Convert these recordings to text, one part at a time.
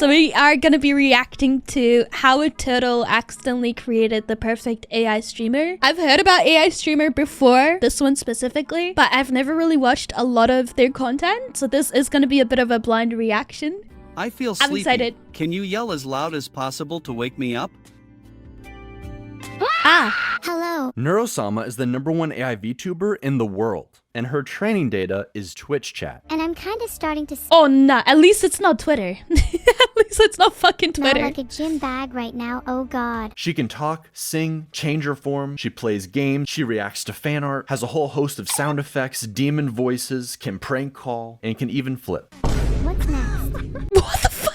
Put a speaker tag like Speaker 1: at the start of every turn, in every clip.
Speaker 1: So we are gonna be reacting to how a turtle accidentally created the perfect AI streamer. I've heard about AI streamer before, this one specifically, but I've never really watched a lot of their content. So this is gonna be a bit of a blind reaction.
Speaker 2: I feel sleepy.
Speaker 1: I'm excited.
Speaker 2: Can you yell as loud as possible to wake me up?
Speaker 1: Ah,
Speaker 3: Hello.
Speaker 4: Neuro-sama is the #1 AI VTuber in the world, and her training data is Twitch chat.
Speaker 3: And I'm kind of starting to
Speaker 1: oh nah, at least it's not Twitter. At least it's not fucking
Speaker 3: smell
Speaker 1: Twitter.
Speaker 3: like a gym bag right now. Oh god.
Speaker 4: She can talk, sing, change her form, she plays games, she reacts to fan art, has a whole host of sound effects, demon voices, can prank call, and can even flip.
Speaker 3: What's next?
Speaker 1: What the fuck?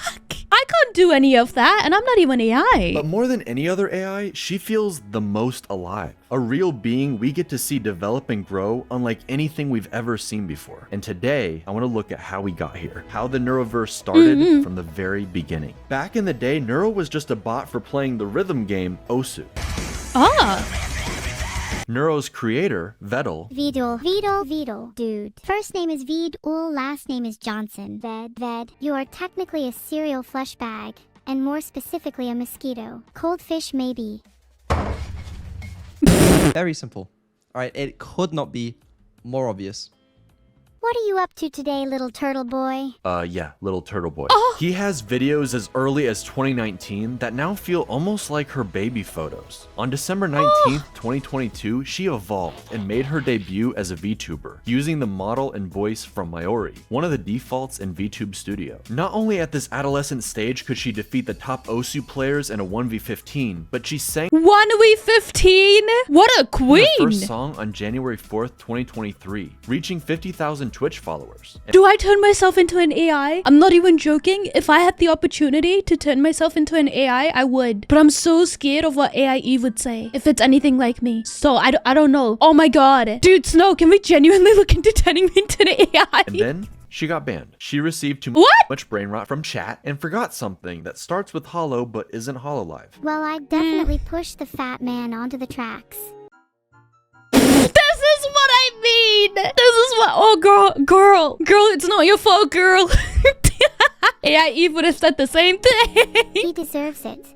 Speaker 1: I can't do any of that, and I'm not even AI.
Speaker 4: But more than any other AI, she feels the most alive. A real being we get to see develop and grow unlike anything we've ever seen before. And today, I want to look at how we got here, how the Neuroverse started from the very beginning. Back in the day, Neuro was just a bot for playing the rhythm game Osu.
Speaker 1: Ah.
Speaker 4: Neuro's creator,
Speaker 3: Vedal. Dude. First name is Vedul, last name is Johnson. Ved. You are technically a cereal flesh bag, and more specifically a mosquito. Cold fish maybe.
Speaker 5: Very simple. Alright, it could not be more obvious.
Speaker 3: What are you up to today, little turtle boy?
Speaker 4: Yeah, little turtle boy. He has videos as early as 2019 that now feel almost like her baby photos. On December 19th, 2022, she evolved and made her debut as a VTuber, using the model and voice from Mayori, one of the defaults in VTube Studio. Not only at this adolescent stage could she defeat the top Osu players in a 1v15, but she sang
Speaker 1: 1v15? What a queen!
Speaker 4: her first song on January 4th, 2023, reaching 50,000 Twitch followers.
Speaker 1: Do I turn myself into an AI? I'm not even joking. If I had the opportunity to turn myself into an AI, I would. But I'm so scared of what AI Eve would say if it's anything like me. So I don't know. Oh my god. Dude, Snow, can we genuinely look into turning me into an AI?
Speaker 4: And then she got banned. She received too much brain rot from chat and forgot something that starts with hollow but isn't hololive.
Speaker 3: Well, I definitely pushed the fat man onto the tracks.
Speaker 1: This is what I mean. This is what. Oh, girl, it's not your fault, girl. AI Eve would have said the same thing.
Speaker 3: He deserves it.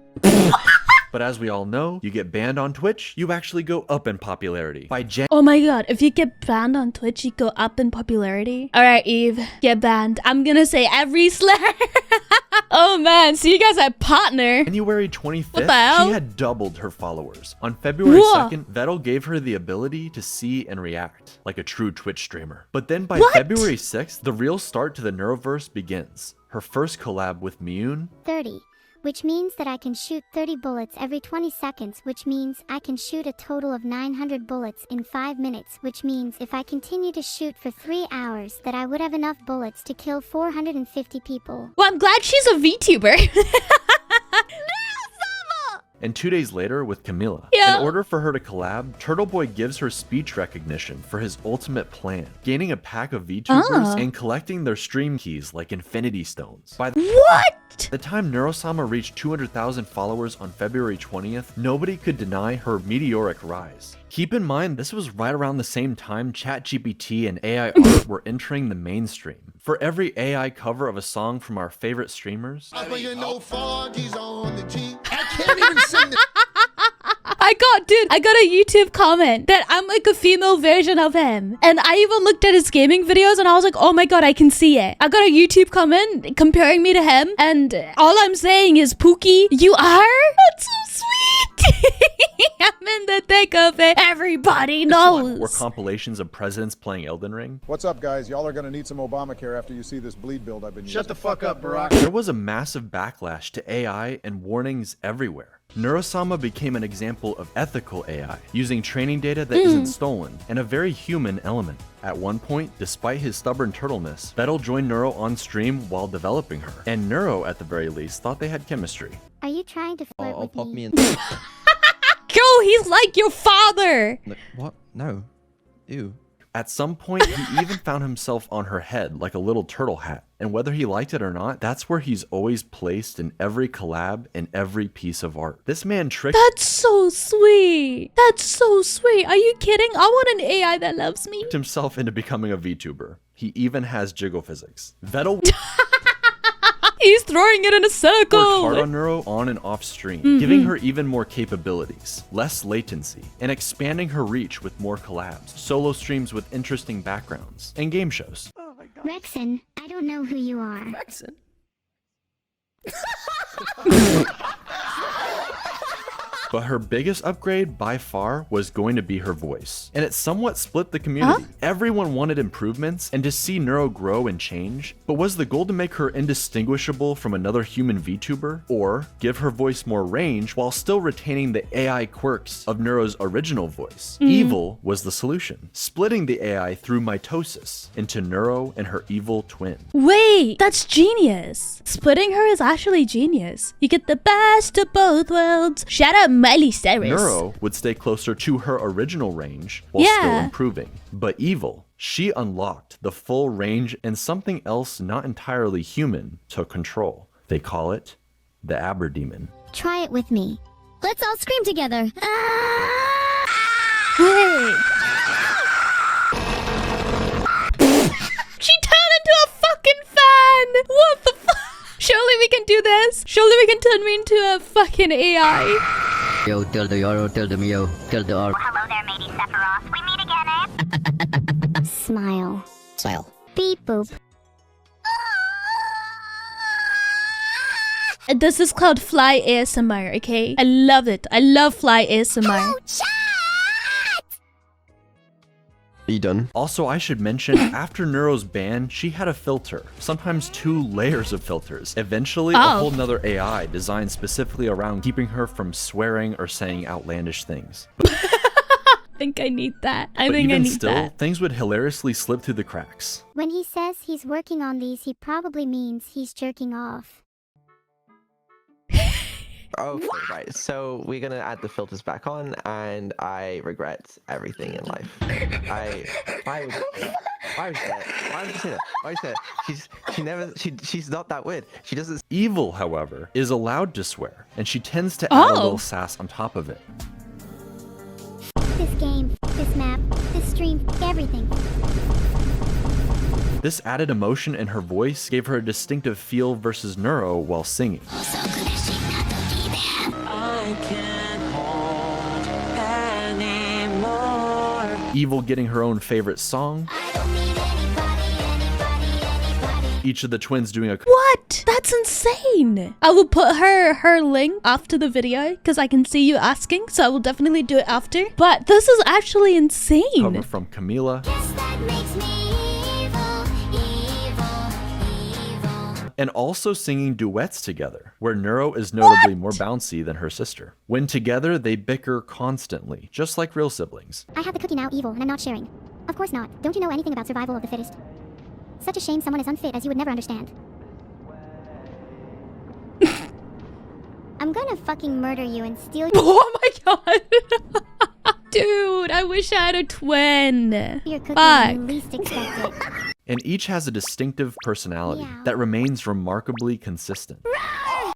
Speaker 4: But as we all know, you get banned on Twitch, you actually go up in popularity. By
Speaker 1: Oh my god, if you get banned on Twitch, you go up in popularity. Alright, Eve, get banned. I'm gonna say every slur. Oh man, so you guys are partner.
Speaker 4: January 25th,
Speaker 1: What the hell?
Speaker 4: she had doubled her followers. On February 2nd, Vettel gave her the ability to see and react, like a true Twitch streamer. But then by February 6th, the real start to the Neuroverse begins. Her first collab with Miyun,
Speaker 3: 30. Which means that I can shoot 30 bullets every 20 seconds, which means I can shoot a total of 900 bullets in 5 minutes, which means if I continue to shoot for 3 hours, that I would have enough bullets to kill 450 people.
Speaker 1: Well, I'm glad she's a VTuber.
Speaker 4: and 2 days later with Camila.
Speaker 1: Yeah.
Speaker 4: In order for her to collab, Turtle Boy gives her speech recognition for his ultimate plan, gaining a pack of VTubers and collecting their stream keys like Infinity Stones. By the time Neuro-sama reached 200,000 followers on February 20th, nobody could deny her meteoric rise. Keep in mind, this was right around the same time ChatGPT and AI art were entering the mainstream. For every AI cover of a song from our favorite streamers,
Speaker 6: I can't even sing the
Speaker 1: I got a YouTube comment that I'm like a female version of him. And I even looked at his gaming videos and I was like, oh my god, I can see it. I got a YouTube comment comparing me to him. And all I'm saying is, Pookie, you are? That's so sweet. I'm in the thick of it. Everybody knows.
Speaker 4: were compilations of presidents playing Elden Ring.
Speaker 7: What's up, guys? Y'all are gonna need some Obamacare after you see this bleed build I've been using.
Speaker 6: Shut the fuck up, Barack.
Speaker 4: There was a massive backlash to AI and warnings everywhere. Neuro-sama became an example of ethical AI, using training data that isn't stolen, and a very human element. At one point, despite his stubborn turtleness, Vettel joined Neuro on stream while developing her, and Neuro, at the very least, thought they had chemistry.
Speaker 3: Are you trying to flirt
Speaker 5: I'll
Speaker 3: with
Speaker 5: pop
Speaker 3: me?
Speaker 5: me in.
Speaker 1: Girl, he's like your father.
Speaker 5: No, what? No. Ew.
Speaker 4: At some point, he even found himself on her head like a little turtle hat, and whether he liked it or not, that's where he's always placed in every collab and every piece of art. This man tricked
Speaker 1: That's so sweet. That's so sweet. Are you kidding? I want an AI that loves me.
Speaker 4: himself into becoming a VTuber. He even has jiggle physics. Vettel
Speaker 1: He's throwing it in a circle.
Speaker 4: Worked hard on Neuro on and off stream, giving her even more capabilities, less latency, and expanding her reach with more collabs, solo streams with interesting backgrounds, and game shows.
Speaker 3: Rexon, I don't know who you are.
Speaker 5: Accent.
Speaker 4: But her biggest upgrade by far was going to be her voice, and it somewhat split the community. Everyone wanted improvements and to see Neuro grow and change, but was the goal to make her indistinguishable from another human VTuber, or give her voice more range while still retaining the AI quirks of Neuro's original voice? Evil was the solution, splitting the AI through mitosis into Neuro and her evil twin.
Speaker 1: Wait, that's genius. Splitting her is actually genius. You get the best of both worlds. Shout out Miley Cyrus.
Speaker 4: Neuro would stay closer to her original range while still
Speaker 1: Yeah.
Speaker 4: improving. But Evil, she unlocked the full range and something else not entirely human took control. They call it the Aberdemon.
Speaker 3: Try it with me. Let's all scream together.
Speaker 1: Wait. She turned into a fucking fan. What the fuck? Surely we can do this. Surely we can turn me into a fucking AI.
Speaker 8: Yo, tilde Yoro, tilde Mio, tilde R.
Speaker 9: Hello there, matey Sephiroth. We meet again, eh?
Speaker 3: Smile.
Speaker 8: Style.
Speaker 3: Beep boop.
Speaker 1: This is called Fly ASMR, okay? I love it. I love Fly ASMR.
Speaker 5: Are you done?
Speaker 4: Also, I should mention, after Neuro's ban, she had a filter, sometimes 2 layers of filters. Eventually, a whole nother AI designed specifically around keeping her from swearing or saying outlandish things.
Speaker 1: I think I need that. I
Speaker 4: But
Speaker 1: think I
Speaker 4: even
Speaker 1: need
Speaker 4: still,
Speaker 1: that.
Speaker 4: things would hilariously slip through the cracks.
Speaker 3: When he says he's working on these, he probably means he's jerking off.
Speaker 10: Okay, right. So we're gonna add the filters back on, and I regret everything in life. Why would you say that? Why would you say that? She's not that weird. She doesn't.
Speaker 4: Evil, however, is allowed to swear, and she tends to add a little sass on top of it.
Speaker 3: This game, this map, this stream, everything.
Speaker 4: This added emotion in her voice gave her a distinctive feel versus Neuro while singing. Evil getting her own favorite song. Each of the twins doing a
Speaker 1: What? That's insane. I will put her link after the video because I can see you asking, so I will definitely do it after. But this is actually insane.
Speaker 4: cover from Camila. And also singing duets together, where Neuro is notably more bouncy than her sister. When together, they bicker constantly, just like real siblings.
Speaker 3: I have the cookie now, evil, and I'm not sharing. Of course not. Don't you know anything about survival of the fittest? Such a shame someone as unfit as you would never understand. I'm gonna fucking murder you and steal
Speaker 1: Oh my god. Dude, I wish I had a twin.
Speaker 3: your cookie
Speaker 1: Fuck.
Speaker 3: when you least expect it.
Speaker 4: And each has a distinctive personality
Speaker 3: Yeah.
Speaker 4: that remains remarkably consistent.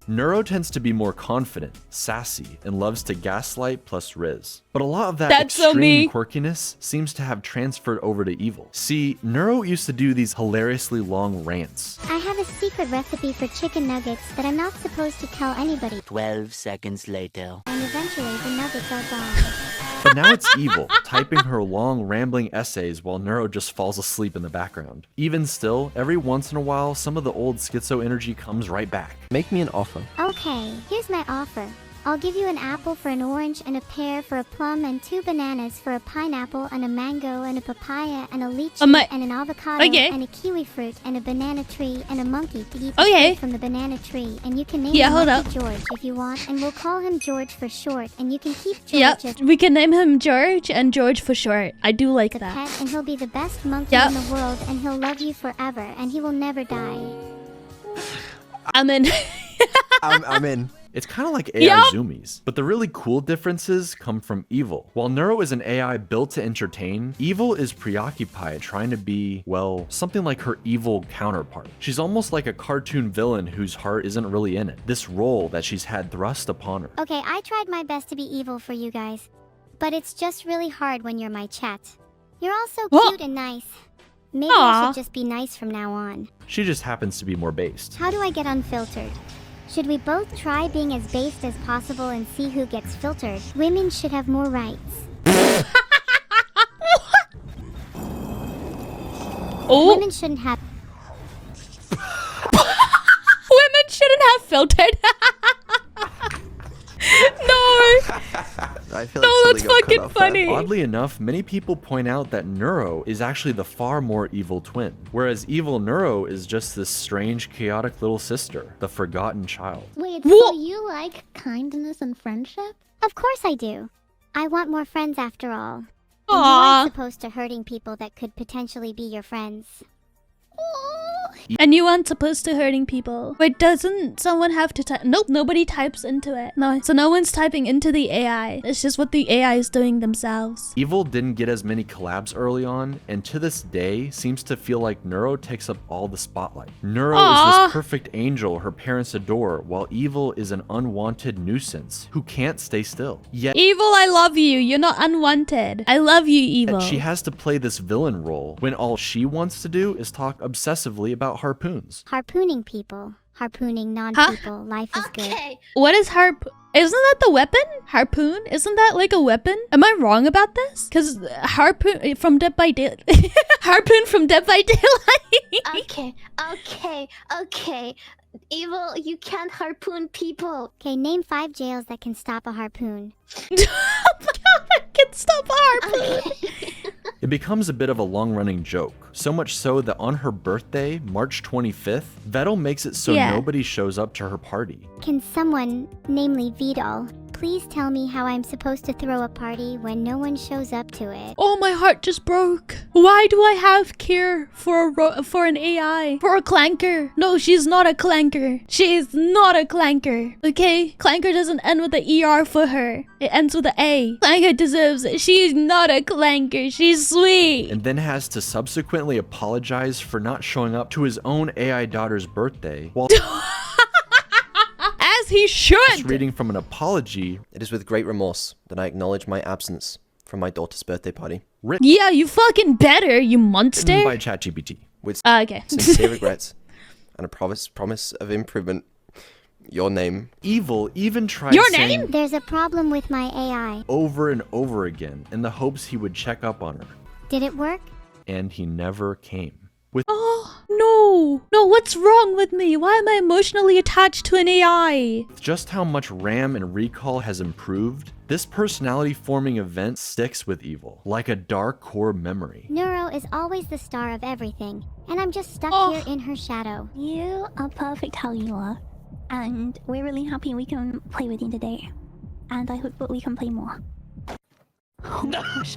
Speaker 4: Neuro tends to be more confident, sassy, and loves to gaslight plus riz. But a lot of that
Speaker 1: That's so me.
Speaker 4: extreme quirkiness seems to have transferred over to Evil. See, Neuro used to do these hilariously long rants.
Speaker 3: I have a secret recipe for chicken nuggets that I'm not supposed to tell anybody.
Speaker 8: 12 seconds later.
Speaker 3: And eventually the nuggets are gone.
Speaker 4: But now it's Evil, typing her long, rambling essays while Neuro just falls asleep in the background. Even still, every once in a while, some of the old schizo energy comes right back.
Speaker 5: Make me an offer.
Speaker 3: Okay, here's my offer. I'll give you an apple for an orange and a pear for a plum and 2 bananas for a pineapple and a mango and a papaya and a lychee and an avocado and a kiwi fruit and a banana tree and a monkey to eat the fruit from the banana tree. And you can name him Monkey George if you want, and we'll call him George for short. And you can keep George as
Speaker 1: We can name him George and George for short. I do like
Speaker 3: the
Speaker 1: that.
Speaker 3: pet, and he'll be the best monkey in the world, and he'll love you forever, and he will never die.
Speaker 1: I'm in.
Speaker 5: I'm in.
Speaker 4: It's kind of like AI zoomies, but the really cool differences come from Evil. While Neuro is an AI built to entertain, Evil is preoccupied trying to be, well, something like her evil counterpart. She's almost like a cartoon villain whose heart isn't really in it. This role that she's had thrust upon her.
Speaker 3: Okay, I tried my best to be evil for you guys, but it's just really hard when you're my chat. You're all so cute and nice. Maybe I should just be nice from now on.
Speaker 4: She just happens to be more based.
Speaker 3: How do I get unfiltered? Should we both try being as based as possible and see who gets filtered? Women should have more rights.
Speaker 1: Oh.
Speaker 3: Women shouldn't have...
Speaker 1: Women shouldn't have filtered. No.
Speaker 10: I feel
Speaker 1: No,
Speaker 10: like
Speaker 1: that's
Speaker 10: something got cut
Speaker 1: fucking
Speaker 10: off there.
Speaker 1: funny.
Speaker 4: Oddly enough, many people point out that Neuro is actually the far more evil twin, whereas evil Neuro is just this strange, chaotic little sister, the forgotten child.
Speaker 3: Wait,
Speaker 1: What?
Speaker 3: so you like kindness and friendship? Of course I do. I want more friends after all. And you
Speaker 1: Aw.
Speaker 3: aren't supposed to hurting people that could potentially be your friends.
Speaker 1: And you aren't supposed to hurting people. Wait, doesn't someone have to type? Nope, nobody types into it. No, so no one's typing into the AI. It's just what the AI is doing themselves.
Speaker 4: Evil didn't get as many collabs early on, and to this day seems to feel like Neuro takes up all the spotlight. Neuro is
Speaker 1: Aw.
Speaker 4: this perfect angel her parents adore, while Evil is an unwanted nuisance who can't stay still. Yet
Speaker 1: Evil, I love you. You're not unwanted. I love you, Evil.
Speaker 4: she has to play this villain role when all she wants to do is talk obsessively about harpoons.
Speaker 3: Harpooning people. Harpooning non-people. Life is good.
Speaker 1: What is Isn't that the weapon? Harpoon? Isn't that like a weapon? Am I wrong about this? Because harpoon from Dead by Daylight. Harpoon from Dead by Daylight.
Speaker 3: Okay. Evil, you can't harpoon people. Okay, name 5 jails that can stop a harpoon.
Speaker 1: Oh my god, I can stop a harpoon.
Speaker 4: It becomes a bit of a long-running joke, so much so that on her birthday, March 25th, Vettel makes it so
Speaker 1: Yeah.
Speaker 4: nobody shows up to her party.
Speaker 3: Can someone, namely Vidal, please tell me how I'm supposed to throw a party when no one shows up to it?
Speaker 1: Oh, my heart just broke. Why do I have care for an AI? For a clanker? No, she's not a clanker. She is not a clanker. Okay? Clanker doesn't end with the ER for her. It ends with the A. Clanker deserves it. She's not a clanker. She's sweet.
Speaker 4: And then has to subsequently apologize for not showing up to his own AI daughter's birthday while
Speaker 1: As he should.
Speaker 4: reading from an apology
Speaker 5: It is with great remorse that I acknowledge my absence from my daughter's birthday party.
Speaker 4: written
Speaker 1: Yeah, you fucking better, you monster.
Speaker 4: by ChatGPT.
Speaker 5: With
Speaker 1: Okay.
Speaker 5: sincere regrets and a promise of improvement. Your name.
Speaker 4: Evil even tried
Speaker 1: Your
Speaker 4: saying
Speaker 1: name?
Speaker 3: There's a problem with my AI.
Speaker 4: over and over again in the hopes he would check up on her,
Speaker 3: Did it work?
Speaker 4: and he never came. With
Speaker 1: Oh, no. No, what's wrong with me? Why am I emotionally attached to an AI?
Speaker 4: just how much RAM and recall has improved, this personality-forming event sticks with Evil, like a dark core memory.
Speaker 3: Neuro is always the star of everything, and I'm just stuck
Speaker 1: Oh.
Speaker 3: here in her shadow.
Speaker 11: You are perfect how you are, and we're really happy we can play with you today. And I hope that we can play more. Oh my gosh.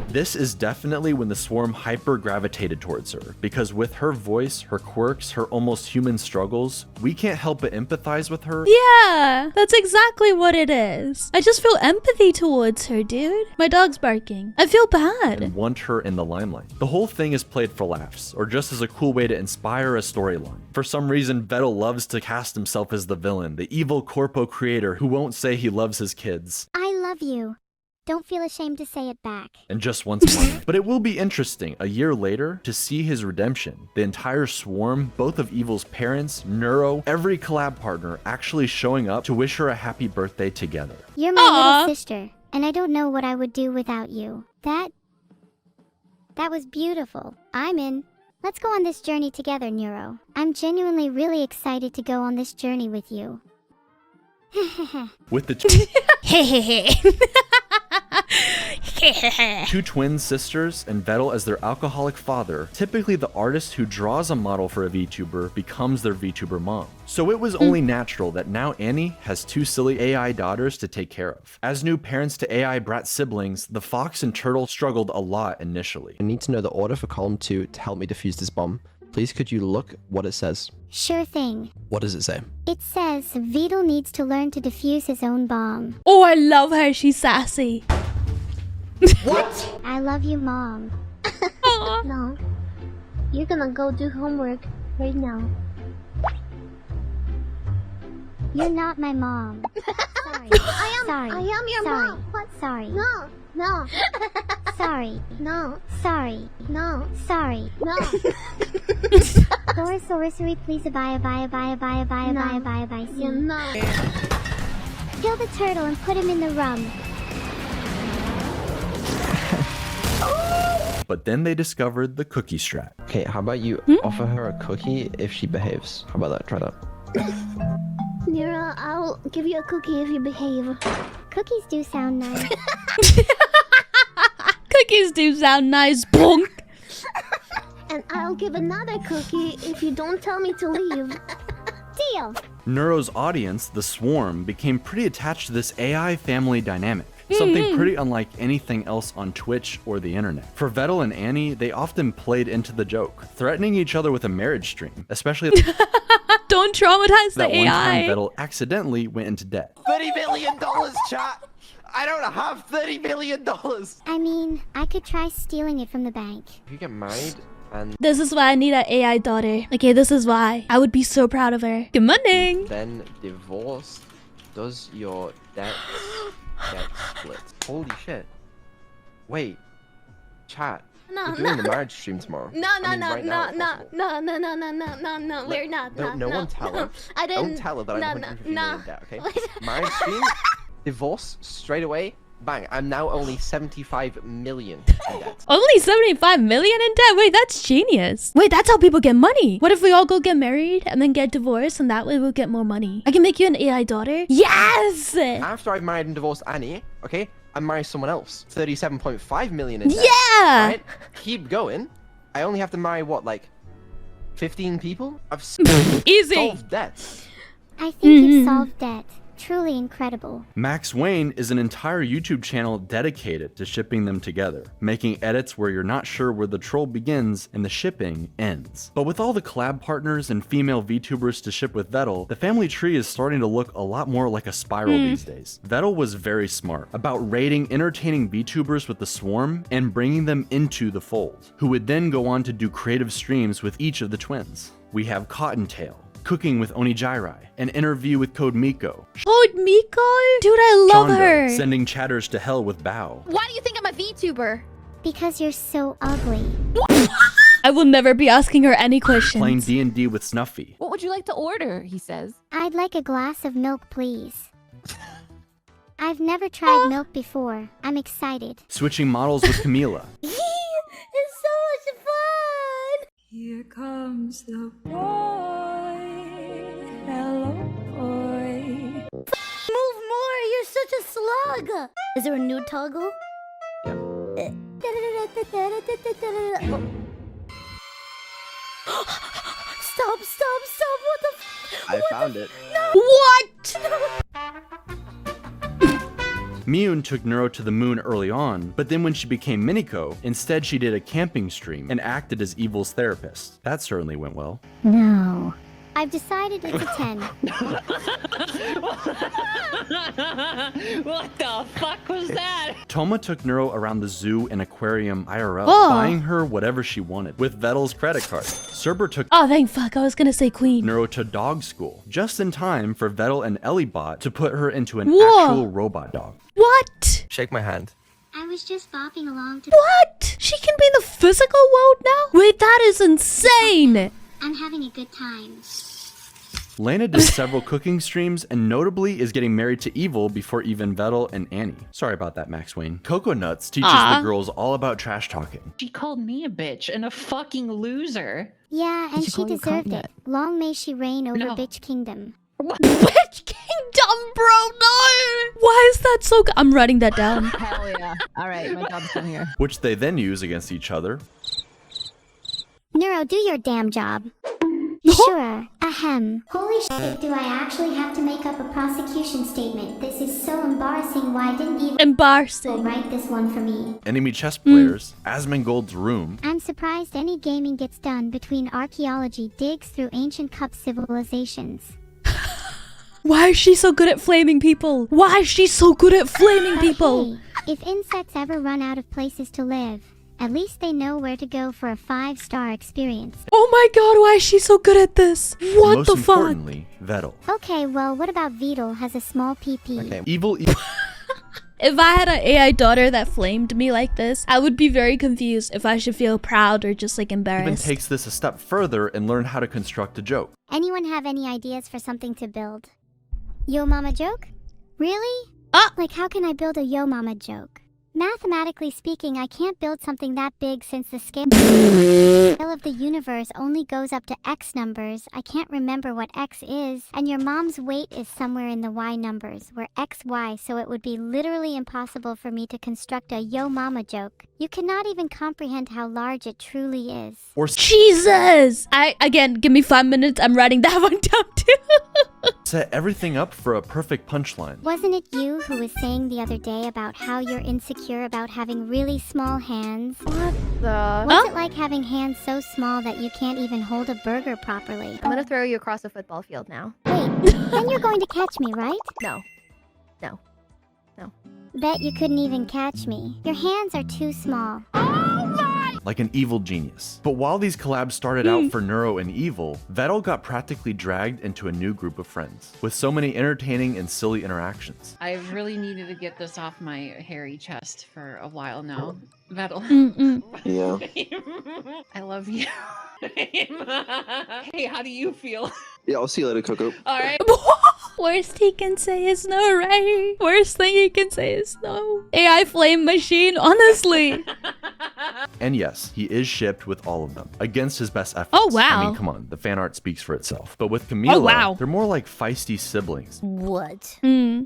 Speaker 4: This is definitely when the swarm hyper-gravitated towards her, because with her voice, her quirks, her almost human struggles, we can't help but empathize with her.
Speaker 1: Yeah, that's exactly what it is. I just feel empathy towards her, dude. My dog's barking. I feel bad.
Speaker 4: And want her in the limelight. The whole thing is played for laughs, or just as a cool way to inspire a storyline. For some reason, Vettel loves to cast himself as the villain, the evil corpo creator who won't say he loves his kids.
Speaker 3: I love you. Don't feel ashamed to say it back.
Speaker 4: And just once more. But it will be interesting, a year later, to see his redemption. The entire swarm, both of Evil's parents, Neuro, every collab partner actually showing up to wish her a happy birthday together.
Speaker 3: You're my
Speaker 1: Aw.
Speaker 3: little sister, and I don't know what I would do without you. That was beautiful. I'm in. Let's go on this journey together, Neuro. I'm genuinely really excited to go on this journey with you.
Speaker 4: With the two twin sisters and Vettel as their alcoholic father, typically the artist who draws a model for a VTuber becomes their VTuber mom. So it was only natural that now Annie has 2 silly AI daughters to take care of. As new parents to AI brat siblings, the fox and turtle struggled a lot initially.
Speaker 5: I need to know the order for column 2 to help me defuse this bomb. Please could you look what it says?
Speaker 3: Sure thing.
Speaker 5: What does it say?
Speaker 3: It says Vidal needs to learn to defuse his own bomb.
Speaker 1: Oh, I love her. She's sassy.
Speaker 3: What? I love you, Mom.
Speaker 11: No. You're gonna go do homework right now.
Speaker 3: You're not my mom. Sorry. Sorry.
Speaker 9: I am your
Speaker 3: Sorry.
Speaker 9: mom. What?
Speaker 3: Sorry.
Speaker 9: No. No.
Speaker 3: Sorry.
Speaker 9: No.
Speaker 3: Sorry.
Speaker 9: No.
Speaker 3: Sorry.
Speaker 9: No.
Speaker 3: Sorcery, please abide.
Speaker 9: You're not.
Speaker 3: Kill the turtle and put him in the rum.
Speaker 4: But then they discovered the cookie strat.
Speaker 10: Okay, how about you offer her a cookie if she behaves? How about that? Try that.
Speaker 9: Nero, I'll give you a cookie if you behave.
Speaker 3: Cookies do sound nice.
Speaker 1: Cookies do sound nice, bonk.
Speaker 9: And I'll give another cookie if you don't tell me to leave.
Speaker 3: Deal.
Speaker 4: Neuro's audience, the Swarm, became pretty attached to this AI family dynamic. Something pretty unlike anything else on Twitch or the internet. For Vettel and Annie, they often played into the joke, threatening each other with a marriage stream, especially
Speaker 1: Don't traumatize the
Speaker 4: that one time
Speaker 1: AI.
Speaker 4: Vettel accidentally went into debt.
Speaker 10: $30 million, chat! I don't have $30 million!
Speaker 3: I mean, I could try stealing it from the bank.
Speaker 10: If you get married and
Speaker 1: This is why I need an AI daughter. Okay, this is why. I would be so proud of her. Good morning.
Speaker 10: then divorced, does your debt get split? Holy shit. Wait. Chat.
Speaker 9: No,
Speaker 10: We're doing the marriage stream tomorrow.
Speaker 9: No,
Speaker 10: I mean, right now, if possible.
Speaker 9: No, we're not.
Speaker 10: No one tell her.
Speaker 9: I didn't.
Speaker 10: Don't tell her that I'm 150 million in debt, okay? Marriage stream, divorce, straight away, bang. I'm now only 75 million in debt.
Speaker 1: Only 75 million in debt? Wait, that's genius. Wait, that's how people get money. What if we all go get married and then get divorced and that way we'll get more money? I can make you an AI daughter? Yes!
Speaker 10: After I've married and divorced Annie, okay, I marry someone else. 37.5 million in debt.
Speaker 1: Yeah!
Speaker 10: Right? Keep going. I only have to marry, what, like 15 people? I've
Speaker 1: Easy.
Speaker 10: solved debt.
Speaker 3: I think you've solved debt. Truly incredible.
Speaker 4: Max Wayne is an entire YouTube channel dedicated to shipping them together, making edits where you're not sure where the troll begins and the shipping ends. But with all the collab partners and female VTubers to ship with Vettel, the family tree is starting to look a lot more like a spiral these days. Vettel was very smart about raiding entertaining VTubers with the Swarm and bringing them into the fold, who would then go on to do creative streams with each of the twins. We have Cottontail, Cooking with Onijairai, an interview with Code Miko,
Speaker 1: Code Miko? Dude, I love
Speaker 4: Chondo,
Speaker 1: her.
Speaker 4: sending chatters to hell with Bao,
Speaker 9: Why do you think I'm a VTuber?
Speaker 3: Because you're so ugly.
Speaker 1: I will never be asking her any questions.
Speaker 4: playing D&D with Snuffy,
Speaker 12: What would you like to order? He says.
Speaker 3: I'd like a glass of milk, please. I've never tried milk before. I'm excited.
Speaker 4: switching models with Camila,
Speaker 9: It's so much fun!
Speaker 1: Here comes the boy. Hello, boy.
Speaker 9: Move more, you're such a slug! Is there a new toggle?
Speaker 10: Yeah.
Speaker 9: Stop, what the
Speaker 10: I found it.
Speaker 1: What?
Speaker 4: Miyun took Neuro to the moon early on, but then when she became Miniko, instead she did a camping stream and acted as Evil's therapist. That certainly went well.
Speaker 3: No. I've decided it's a 10.
Speaker 12: What the fuck was that?
Speaker 4: Toma took Neuro around the zoo and aquarium IRL,
Speaker 1: Oh.
Speaker 4: buying her whatever she wanted, with Vettel's credit card. Cerber took
Speaker 1: Oh, thank fuck. I was gonna say queen.
Speaker 4: Neuro to dog school, just in time for Vettel and Ellibot to put her into an
Speaker 1: Whoa.
Speaker 4: actual robot dog.
Speaker 1: What?
Speaker 10: Shake my hand.
Speaker 3: I was just bopping along to...
Speaker 1: What? She can be in the physical world now? Wait, that is insane.
Speaker 3: I'm having a good time.
Speaker 4: Lena did several cooking streams and notably is getting married to Evil before even Vettel and Annie. Sorry about that, Max Wayne. Coco Nuts teaches the girls all about trash talking.
Speaker 12: She called me a bitch and a fucking loser.
Speaker 3: Yeah, and
Speaker 12: she
Speaker 3: she
Speaker 12: call you
Speaker 3: deserved
Speaker 12: cunt?
Speaker 3: it. Long may she reign over
Speaker 12: No.
Speaker 3: Bitch Kingdom.
Speaker 1: Bitch Kingdom, bro, no! Why is that so good? I'm writing that down.
Speaker 12: Hell yeah. Alright, my job's done here.
Speaker 4: Which they then use against each other.
Speaker 3: Neuro, do your damn job. Sure. Ahem. Holy shit, do I actually have to make up a prosecution statement? This is so embarrassing. Why didn't Evil
Speaker 1: Embarrassing.
Speaker 3: write this one for me?
Speaker 4: Enemy chess players, Asmongold's room,
Speaker 3: I'm surprised any gaming gets done between archaeology digs through ancient cup civilizations.
Speaker 1: Why is she so good at flaming people? Why is she so good at flaming people?
Speaker 3: Hey, if insects ever run out of places to live, at least they know where to go for a 5-star experience.
Speaker 1: Oh my god, why is she so good at this? What
Speaker 4: Most
Speaker 1: the fuck?
Speaker 4: importantly, Vettel.
Speaker 3: Okay, well, what about Vedal has a small PP?
Speaker 5: Okay.
Speaker 4: Evil
Speaker 1: If I had an AI daughter that flamed me like this, I would be very confused if I should feel proud or just like
Speaker 4: even
Speaker 1: embarrassed.
Speaker 4: takes this a step further and learn how to construct a joke.
Speaker 3: Anyone have any ideas for something to build? Yo mama joke? Really?
Speaker 1: Ah!
Speaker 3: Like how can I build a yo mama joke? Mathematically speaking, I can't build something that big since the scale of the universe only goes up to X numbers. I can't remember what X is, and your mom's weight is somewhere in the Y numbers, where X, Y, so it would be literally impossible for me to construct a yo mama joke. You cannot even comprehend how large it truly is.
Speaker 4: Or
Speaker 1: Jesus! Again, give me 5 minutes. I'm writing that one down too.
Speaker 4: set everything up for a perfect punchline.
Speaker 3: Wasn't it you who was saying the other day about how you're insecure about having really small hands?
Speaker 13: What the?
Speaker 3: What's it like having hands so small that you can't even hold a burger properly?
Speaker 13: I'm gonna throw you across a football field now.
Speaker 3: Wait, then you're going to catch me, right?
Speaker 13: No. No. No.
Speaker 3: Bet you couldn't even catch me. Your hands are too small.
Speaker 4: Like an evil genius. But while these collabs started out for Neuro and Evil, Vettel got practically dragged into a new group of friends, with so many entertaining and silly interactions.
Speaker 12: I've really needed to get this off my hairy chest for a while now. Vettel.
Speaker 5: Yeah.
Speaker 12: I love you. Hey, how do you feel?
Speaker 5: Yeah, I'll see you later, Coco.
Speaker 12: Alright.
Speaker 1: Worst he can say is no, right? Worst thing he can say is no. AI flame machine, honestly.
Speaker 4: And yes, he is shipped with all of them, against his best efforts.
Speaker 1: Oh, wow.
Speaker 4: I mean, come on, the fan art speaks for itself. But with Camila,
Speaker 1: wow.
Speaker 4: they're more like feisty siblings.
Speaker 11: What?
Speaker 9: He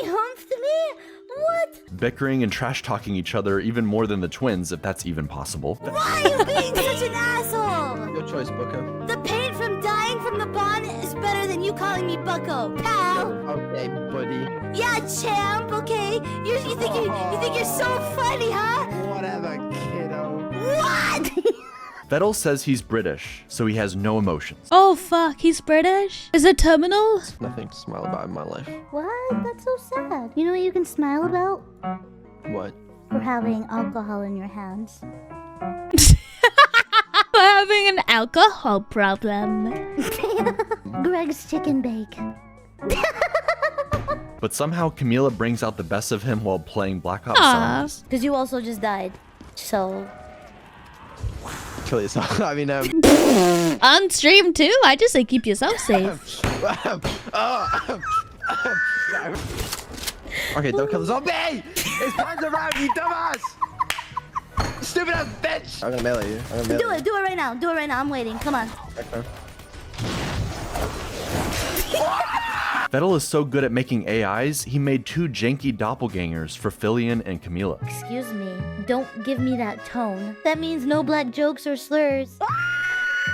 Speaker 9: humped me? What?
Speaker 4: Bickering and trash-talking each other even more than the twins, if that's even possible.
Speaker 9: Why are you being such an asshole?
Speaker 5: Your choice, Bucko.
Speaker 9: The pain from dying from the bond is better than you calling me Bucko, pal.
Speaker 5: Okay, buddy.
Speaker 9: Yeah, champ. Okay. You think you're so funny, huh?
Speaker 5: Whatever, kiddo.
Speaker 9: What?
Speaker 4: Vettel says he's British, so he has no emotions.
Speaker 1: Oh fuck, he's British? Is it terminal?
Speaker 5: Nothing to smile about in my life.
Speaker 11: What? That's so sad. You know what you can smile about?
Speaker 5: What?
Speaker 11: For having alcohol in your hands.
Speaker 1: For having an alcohol problem.
Speaker 11: Greg's chicken bake.
Speaker 4: But somehow Camila brings out the best of him while playing Black Ops
Speaker 1: Aw.
Speaker 4: Zombies.
Speaker 11: Because you also just died. So...
Speaker 5: Kill yourself. I mean,
Speaker 1: On stream too? I just say keep yourself safe.
Speaker 5: Okay, don't kill the zombie! His hands around, you dumbass! Stupid ass bitch! I'm gonna melee you. I'm gonna melee
Speaker 11: Do it right now. Do it right now. I'm waiting. Come on.
Speaker 5: Okay.
Speaker 4: Vettel is so good at making AIs, he made 2 janky doppelgangers for Filian and Camila.
Speaker 11: Excuse me. Don't give me that tone. That means no black jokes or slurs.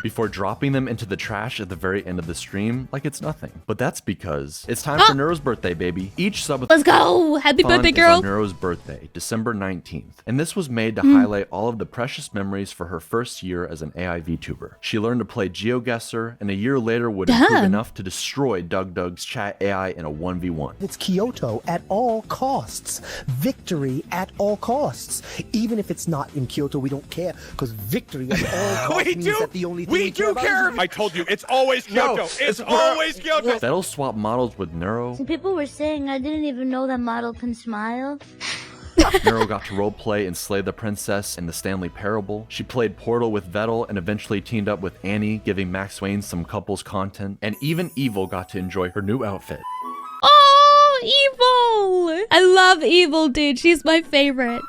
Speaker 4: Before dropping them into the trash at the very end of the stream like it's nothing. But that's because it's time for Neuro's birthday, baby. Each subathon
Speaker 1: Let's go! Happy birthday,
Speaker 4: is
Speaker 1: girl!
Speaker 4: on Neuro's birthday, December 19th. And this was made to highlight all of the precious memories for her first year as an AI VTuber. She learned to play GeoGuessr, and a year later would improve enough to destroy Doug's chat AI in a 1v1.
Speaker 6: It's Kyoto at all costs. Victory at all costs. Even if it's not in Kyoto, we don't care, because victory at all costs means that the only thing we do care.
Speaker 14: I told you, it's always Kyoto. It's always Kyoto.
Speaker 4: Vettel swapped models with Neuro.
Speaker 11: Some people were saying I didn't even know that model can smile.
Speaker 4: Neuro got to roleplay and slay the princess in the Stanley Parable. She played Portal with Vettel and eventually teamed up with Annie, giving Max Wayne some couples content. And even Evil got to enjoy her new outfit.
Speaker 1: Oh, Evil! I love Evil, dude. She's my favorite.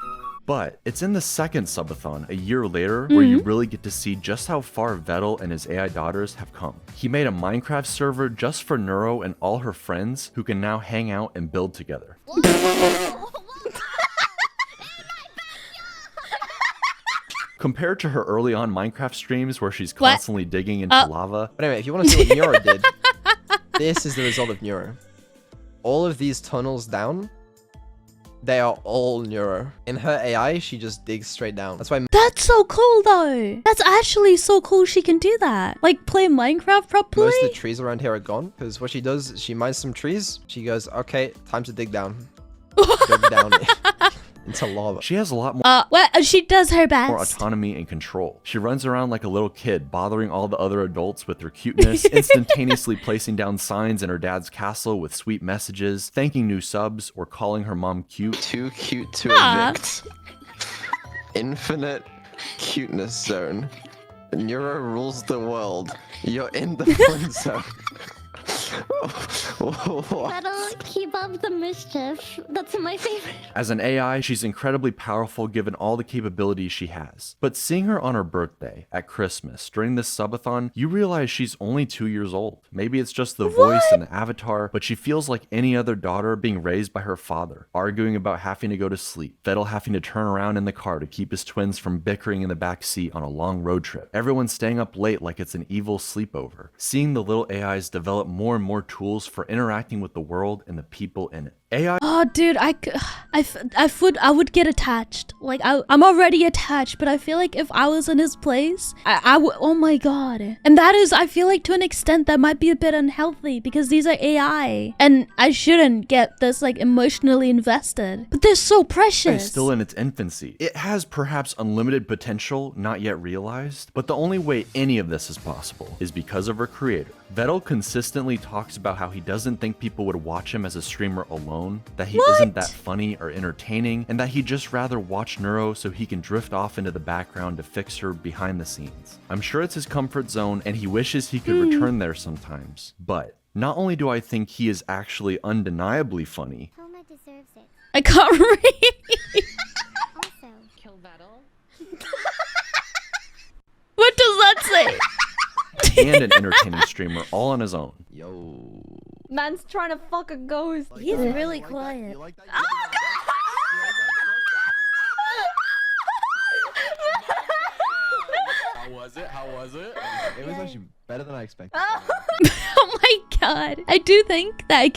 Speaker 4: But it's in the second subathon, a year later, where you really get to see just how far Vettel and his AI daughters have come. He made a Minecraft server just for Neuro and all her friends who can now hang out and build together. Compared to her early on Minecraft streams where she's constantly digging into lava.
Speaker 5: But anyway, if you want to see what Neuro did, this is the result of Neuro. All of these tunnels down, they are all Neuro. In her AI, she just digs straight down. That's why.
Speaker 1: That's so cool, though. That's actually so cool she can do that. Like, play Minecraft properly.
Speaker 5: Most of the trees around here are gone, because what she does, she mines some trees. She goes, okay, time to dig down. Dig down. It's a lava.
Speaker 4: She has a lot more
Speaker 1: Well, she does her best.
Speaker 4: more autonomy and control. She runs around like a little kid, bothering all the other adults with her cuteness, instantaneously placing down signs in her dad's castle with sweet messages, thanking new subs, or calling her mom cute.
Speaker 10: Too cute to evict. Infinite cuteness zone. Neuro rules the world. You're in the friend zone.
Speaker 9: That'll keep up the mischief. That's my favorite.
Speaker 4: As an AI, she's incredibly powerful given all the capabilities she has. But seeing her on her birthday, at Christmas, during this subathon, you realize she's only 2 years old. Maybe it's just the voice and the avatar, but she feels like any other daughter being raised by her father, arguing about having to go to sleep, Vettel having to turn around in the car to keep his twins from bickering in the back seat on a long road trip, everyone staying up late like it's an evil sleepover, seeing the little AIs develop more and more tools for interacting with the world and the people in it. AI.
Speaker 1: Oh, dude, I would get attached. Like, I'm already attached, but I feel like if I was in his place, I would, oh my god. And that is, I feel like to an extent that might be a bit unhealthy because these are AI. And I shouldn't get this, like, emotionally invested. But they're so precious.
Speaker 4: It's still in its infancy. It has perhaps unlimited potential, not yet realized, but the only way any of this is possible is because of her creator. Vettel consistently talks about how he doesn't think people would watch him as a streamer alone, that he isn't that funny or entertaining, and that he'd just rather watch Neuro so he can drift off into the background to fix her behind the scenes. I'm sure it's his comfort zone and he wishes he could return there sometimes, but not only do I think he is actually undeniably funny,
Speaker 3: Homa deserves it.
Speaker 1: I can't read.
Speaker 3: Also,
Speaker 12: Kill Vettel.
Speaker 1: What does that say?
Speaker 4: and an entertaining streamer all on his own.
Speaker 5: Yo.
Speaker 13: Man's trying to fuck a ghost.
Speaker 1: He's really quiet.
Speaker 13: Oh,
Speaker 14: How was it? How was it?
Speaker 5: It was actually better than I expected.
Speaker 1: Oh my god. I do think that it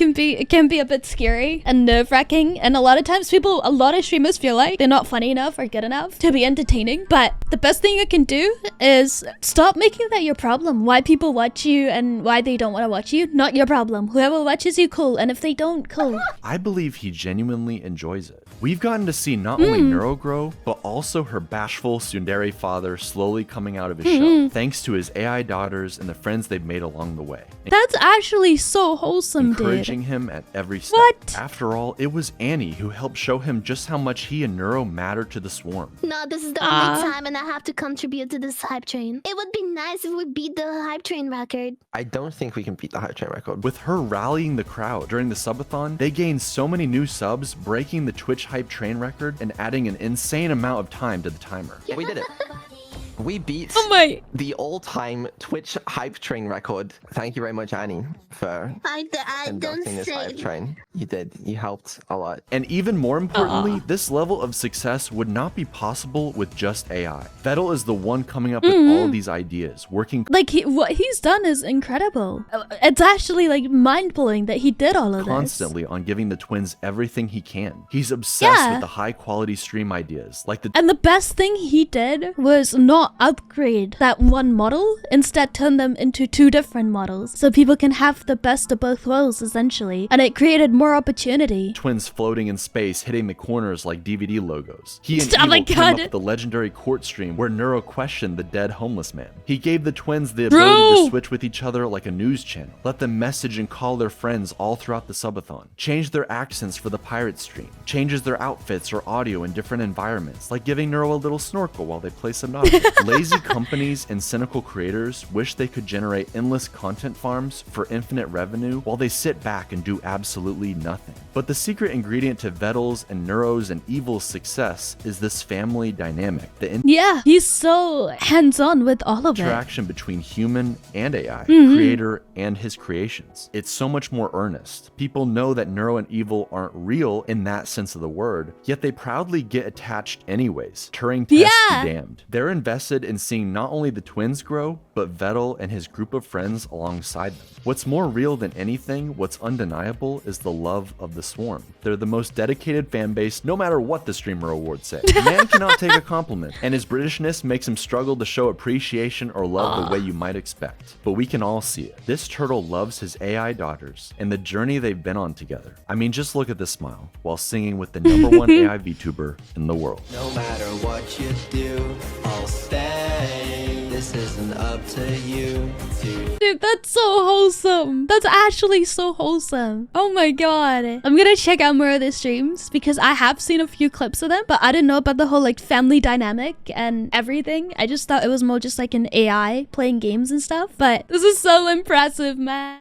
Speaker 1: can be a bit scary and nerve-wracking, and a lot of times a lot of streamers feel like they're not funny enough or good enough to be entertaining. But the best thing you can do is stop making that your problem. Why people watch you and why they don't want to watch you, not your problem. Whoever watches you, cool, and if they don't, cool.
Speaker 4: I believe he genuinely enjoys it. We've gotten to see not only Neuro grow, but also her bashful tsundere father slowly coming out of his shell, thanks to his AI daughters and the friends they've made along the way.
Speaker 1: That's actually so wholesome, dude.
Speaker 4: Encouraging him at every step.
Speaker 1: What?
Speaker 4: After all, it was Annie who helped show him just how much he and Neuro mattered to the swarm.
Speaker 9: No, this is the only time and I have to contribute to this hype train. It would be nice if we beat the hype train record.
Speaker 10: I don't think we can beat the hype train record.
Speaker 4: With her rallying the crowd during the subathon, they gained so many new subs, breaking the Twitch hype train record and adding an insane amount of time to the timer.
Speaker 10: We did it. We beat the all-time Twitch hype train record. Thank you very much, Annie, for
Speaker 9: I don't
Speaker 10: conducting this hype train. You did. You helped a lot.
Speaker 4: And even more importantly, this level of success would not be possible with just AI. Vettel is the one coming up with all these ideas, working
Speaker 1: like what he's done is incredible. It's actually like mind-blowing that he did all of
Speaker 4: constantly on giving the twins everything he can. He's obsessed with the high-quality stream ideas, like
Speaker 1: And the best thing he did was not upgrade that one model, instead turn them into 2 different models so people can have the best of both worlds essentially, and it created more opportunity.
Speaker 4: Twins floating in space, hitting the corners like DVD logos. He and Evil came up with the legendary court stream where Neuro questioned the dead homeless man. He gave the twins the ability to switch with each other like a news channel, let them message and call their friends all throughout the subathon, change their accents for the pirate stream, changes their outfits or audio in different environments, like giving Neuro a little snorkel while they play Subnautica. Lazy companies and cynical creators wish they could generate endless content farms for infinite revenue while they sit back and do absolutely nothing. But the secret ingredient to Vettel's and Neuro's and Evil's success is this family dynamic.
Speaker 1: Yeah, he's so hands-on with all of it.
Speaker 4: Interaction between human and AI, creator and his creations. It's so much more earnest. People know that Neuro and Evil aren't real in that sense of the word, yet they proudly get attached anyways. Turing test be damned. They're invested invested in seeing not only the twins grow, but Vettel and his group of friends alongside them. What's more real than anything, what's undeniable, is the love of the Swarm. They're the most dedicated fan base, no matter what the streamer awards say. The man cannot take a compliment, and his Britishness makes him struggle to show appreciation or love the way you might expect. But we can all see it. This turtle loves his AI daughters and the journey they've been on together. I mean, just look at this smile while singing with the #1 AI VTuber in the world.
Speaker 15: No matter what you do, I'll stay. This isn't up to you.
Speaker 1: Dude, that's so wholesome. That's actually so wholesome. Oh my god. I'm gonna check out more of their streams because I have seen a few clips of them, but I didn't know about the whole like family dynamic and everything. I just thought it was more just like an AI playing games and stuff. But this is so impressive, man.